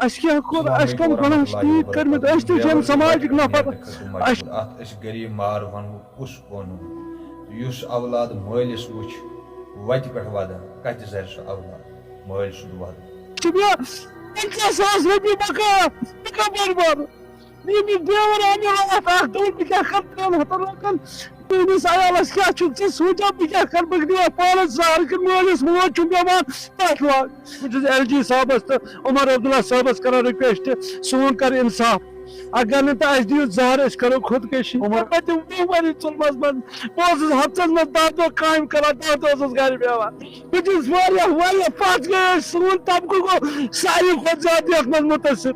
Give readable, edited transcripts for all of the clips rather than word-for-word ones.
کیا کور کم گناہ تیت کرمت سماجک نفر غریب مار ونو کس قانون اس اولاد مالس وچ وتہ پہ ودان کت زر سہ اولاد مال سند ودان 50,000 رۄپیہِ بقا بہٕ کپٲرۍ بَرٕ میٛٲنِس ڈرٛیوَر آو مےٚ راتھ اکھ دوٚپ بہٕ کیٛاہ کَرٕ 300 رۄپین میٛٲنِس عیالَس کیٛاہ چھُکھ ژٕ سونٛچان بہٕ کیٛاہ کَرٕ بہٕ دِمہٕ پانَس زار کِنہٕ مٲلِس موج چھُم پیٚوان تَتھ لاگ بہٕ چھُس LG صٲبَس تہٕ عمر عبداللہ صٲبَس کران رِکویسٹ سون کر اِنصاف اگر نہٕ تہٕ اَسہِ دِیِو زہر أسۍ کرو خودکشی عمر پٔتِم 20 ؤری ژوٚلمَس منٛز بہٕ اوسُس ہفتَس منٛز 10 دۄہ کامہِ کران 10 دۄہ اوسُس گرِ بیٚہوان بہٕ چھُس واریاہ پتھ گٔے أسۍ سون طبقہٕ گوٚو ساروی کھۄتہٕ زیادٕ یَتھ منٛز مُتٲثر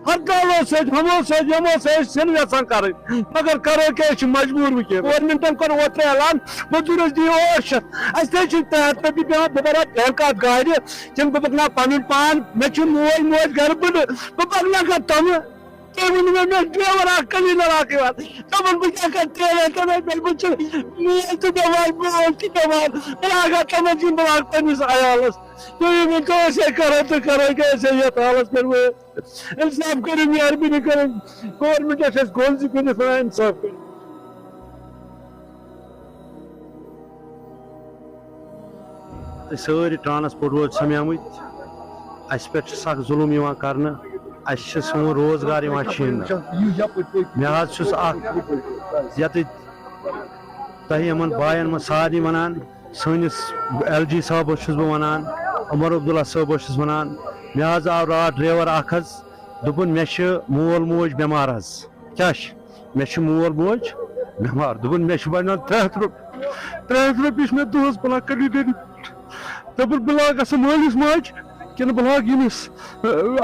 ہڑتالو سۭتۍ ہمو سۭتۍ یِمو سۭتۍ أسۍ چھِنہٕ یژھان کرٕنۍ مگر کرو کیٛاہ أسۍ چھِ مجبوٗر وٕنکٮ۪ن گورمنٹن کوٚر اوترٕ اعلان موٚزوٗرِس دِیِو 800 اَسہِ تہِ چھِ 300 رۄپیہِ پٮ۪وان بہٕ بَرا بینٛک اَتھ گاڑِ کِنہٕ بہٕ پَکناو پَنُن پان مےٚ چھُ مول موج گرٕ بٕڈٕ بہٕ پَکناوکھا تِمہٕ تُہۍ ؤنِو مےٚ ڈرٛیوَر اکھ کٔلیٖنَر اکھ یِوان دَپان بہٕ کیٛاہ کَرٕ 300 رۄپیَن بہٕ چھُس مول تہِ بٮ۪مار مول تہِ بٮ۪مار بہٕ لاگہا تِمن دِیُن بہٕ لاگہٕ پنٛنِس عیالَس تُہۍ ؤنۍتو أسۍ ہے کرو تہٕ کرو کیٛاہ أسۍ ہے یتھ حالس پٮ۪ٹھ اِنصاف کٔرِو مہربٲنی کٔرِتھ گورمنٹس چھِ گۄنٛزِ کٔنِتھ وَنان اِنصاف کٔرِو سٲری ٹرانسپورٹ وٲلۍ سَمیمٕتۍ اَسہِ پٮ۪ٹھ چھُ سخ ظُلم یِوان کرنہٕ اَسہِ چھُ سون روزگار یِوان چھیٖنہٕ مےٚ حظ چھُس اکھ ییٚتہِ تۄہہِ یِمن باین منٛز سارنٕے وَنان سٲنِس LG صٲبس چھُس بہٕ وَنان عمر عبداللہ صٲبس چھُس وَنان مےٚ حظ آو راتھ ڈرٛیوَر اکھ حظ دوٚپُن مےٚ چھُ مول موج بٮ۪مار حظ کیٛاہ چھِ مےٚ چھُ مول موج بٮ۪مار دوٚپُن مےٚ چھُ بَنان 300 رۄپیہِ چھِ مےٚ دۄہَس بہٕ لاگہٕ کٔرِتھ دوٚپُن بہٕ لاگہٕ سُہ مٲلِس ماجہِ کِنہٕ بہٕ لاگہٕ ییٚمِس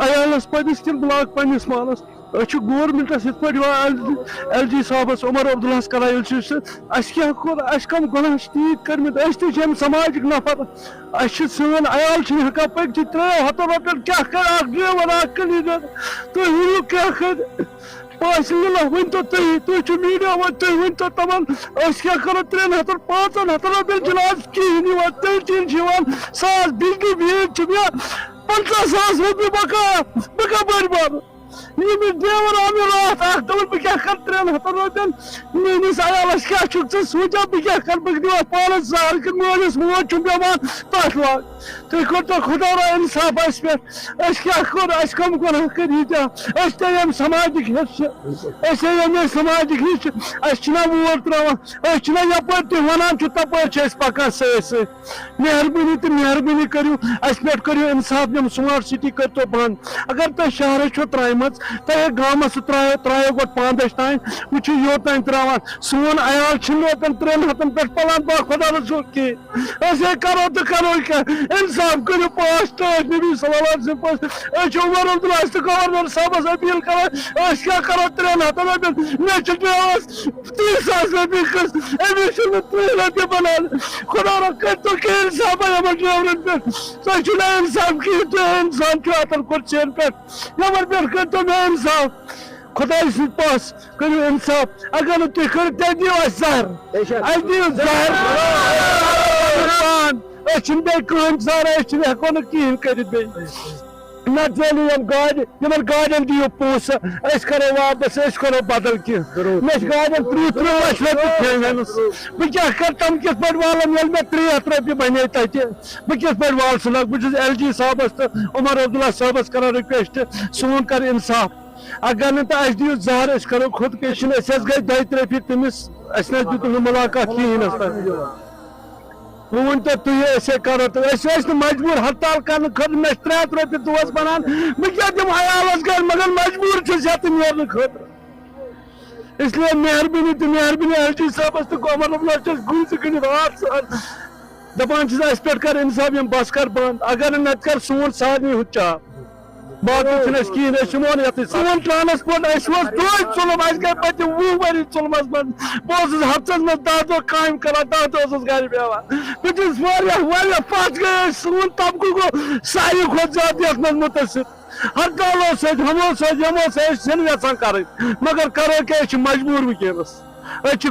عیالَس پنٛنِس کِنہٕ بہٕ لاگہٕ پنٛنِس مالَس أسۍ چھِ گورمنٹس یِتھ پٲٹھۍ یِوان LG صٲبس عمر عبداللہس کران ییٚلہِ چھِ اَسہِ کیٛاہ کوٚر اَسہِ کم گۄناہ چھِ تیٖتۍ کٔرمٕتۍ أسۍ تہِ چھِ اَمہِ سماجِک نفر اَسہِ چھِ سٲنۍ عیال چھِنہٕ ہٮ۪کان پٔکِتھ 300 رۄپین کیٛاہ کرِ اکھ ڈرٛیوَر اکھ کٔلیٖنَر تُہۍ ؤنِو کیٛاہ کرِ باسہِ ؤنۍتو تُہۍ چھِو میٖڈیا وٲلۍ تُہۍ ؤنۍتو تِمن أسۍ کیٛاہ کرو 300 500 رۄپین چھِنہٕ آز کِہیٖنۍ یِوان تیٚلہِ ٹیٖن چھِ یِوان 1,000 بجلی بِل چھِ مےٚ 50,000 رۄپیہِ بقا بہٕ کپٲرۍ بَرٕ ییٚمِس ڈرٛیوَر آو مےٚ راتھ اکھ دوٚپُن بہٕ کیٛاہ کَرٕ 300 رۄپین میٛٲنِس عیالَس کیٛاہ چھُکھ ژٕ سونٛچان بہٕ کیٛاہ کَرٕ بہٕ دِمہا پانَس زار کِنہٕ مٲلِس موج چھُم بٮ۪مار تَتھ لاگ تُہۍ کٔرۍتو خۄدا را اِنصاف اَسہِ پٮ۪ٹھ أسۍ کیٛاہ کوٚر اَسہِ کم گۄناہ کٔرۍ ییٖتیٛاہ أسۍ تہِ ییٚمہِ سماجِک حِصہٕ أسۍ ییٚمہِ سماجِک حِصہٕ اَسہِ چھِنا ووٹ ترٛاوان أسۍ چھِنا یپٲرۍ تُہۍ وَنان چھِو تَپٲرۍ چھِ أسۍ پَکان سۭتۍ سۭتۍ مہربٲنی تہٕ مہربٲنی کٔرِو اَسہِ پٮ۪ٹھ کٔرِو اِنصاف یِم سماٹ سِٹی کٔرۍتو بنٛد اگر تۄہہِ شہرٕچ چھو ترٛایمَژ تۄہہِ گامَس ترٛایو گۄڈٕ 5 تانۍ وٕچھِو یوٚتانۍ ترٛاوان سون عیال چھِنہٕ روزان 300 پٮ۪ٹھ پَلان با خۄدا رسوٗل کِہیٖنۍ أسۍ ہے کرو تہٕ کرو کیٛاہ اِنصاف کٔرِو پاش تٲج نبی صلی اللہ علیہ وسلم پٲٹھۍ أسۍ چھِ عمر عبداللہ أسۍ تہٕ گورنر صٲبس اپیٖل کران أسۍ کیٛاہ کرو 300 رۄپین مےٚ چھِ پیٚوان 30,000 رۄپیہِ قٕسط أمِس چھُنہٕ 3 رۄپیہِ بنان خۄدا را کٔرۍتو کینٛہہ اِنصافا یِمن ڈرٛیورن پٮ۪ٹھ تۄہہِ چھُو نہٕ اِنصاف کِہیٖنۍ تُہۍ اِنسان چھُ اَتن کُرسِین پٮ۪ٹھ یِمن پٮ۪ٹھ کٔرۍتو مےٚ اِنصاف خۄداے سٕنٛدۍ پاس کٔرِو اِنصاف اگر نہٕ تُہۍ کٔرِو تیٚلہِ دِیِو اَسہِ زہر اَسہِ دِیِو زہر أسۍ چھِنہٕ بیٚیہِ کٕہٕنۍ ژاران أسۍ چھِنہٕ ہٮ۪کو نہٕ کِہیٖنۍ کٔرِتھ بیٚیہِ نتہٕ زٲلِو یِم گاڑِ یِمن گاڑٮ۪ن دِیِو پونٛسہٕ أسۍ کرو واپس أسۍ کرو بدل کینٛہہ مےٚ چھِ گاڑٮ۪ن 30 لچھ رۄپیہِ تھٲومٕژ بہٕ کیٛاہ کرٕ تِم کِتھ پٲٹھۍ والن ییٚلہِ مےٚ 300 رۄپیہِ بنے تتہِ بہٕ کِتھ پٲٹھۍ والہٕ سُہ بہٕ چھُس LG صٲبس تہٕ عمر عبداللہ صٲبس کران رِکویسٹ سون کر اِنصاف اگر نہٕ تہٕ اَسہِ دِیِو زہر أسۍ کرو خودکشی أسۍ حظ گٔے 2-3 پھِرِ تٔمِس اَسہِ نہٕ حظ دیُتُکھ نہٕ مُلاقات کِہیٖنۍ حظ وۄنۍ ؤنۍتو تُہۍ أسۍ ہے کرو تہٕ أسۍ ٲسۍ نہٕ مجبوٗر ہڑتال کرنہٕ خٲطرٕ مےٚ چھِ 300 رۄپیہِ دۄہس بنان بہٕ کیٛاہ دِمہٕ عیالس گرِ مگر مجبوٗر چھُس یتھ نیرنہٕ خٲطرٕ اسلیے مہربٲنی تہٕ مہربٲنی LG صٲبس تہٕ عمر عبداللہ چھس گُنٛز کٔنِتھ آٹ سان دپان چھِس اَسہِ پٮ۪ٹھ کر اِنصاف یِم بس کر بنٛد اگر نہٕ نتہٕ کر سون سارنٕے ہُہ چاپ باقٕے چھُنہٕ اَسہِ کِہیٖنۍ أسۍ یِمو نہٕ یَتھ سون ٹرانسپورٹ اَسہِ اوس دۄہے ژوٚلُم اَسہِ گٔے پٔتِم 20 ؤری ژوٚلمَس منٛز بہٕ اوسُس ہفتس منٛز 10 دۄہ کامہِ کران 10 دۄہ اوسُس گرِ بیٚہوان بہٕ چھُس واریاہ پتھ گٔے أسۍ سون طبقہٕ گوٚو ساروی کھۄتہٕ زیادٕ یَتھ منٛز مُتٲثر ہڑتالو سۭتۍ ہُمو سۭتۍ یِمو سۭتۍ أسۍ چھِنہٕ یژھان کرٕنۍ مگر کرو کیٛاہ أسۍ چھِ مجبوٗر وٕنکیٚنس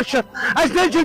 800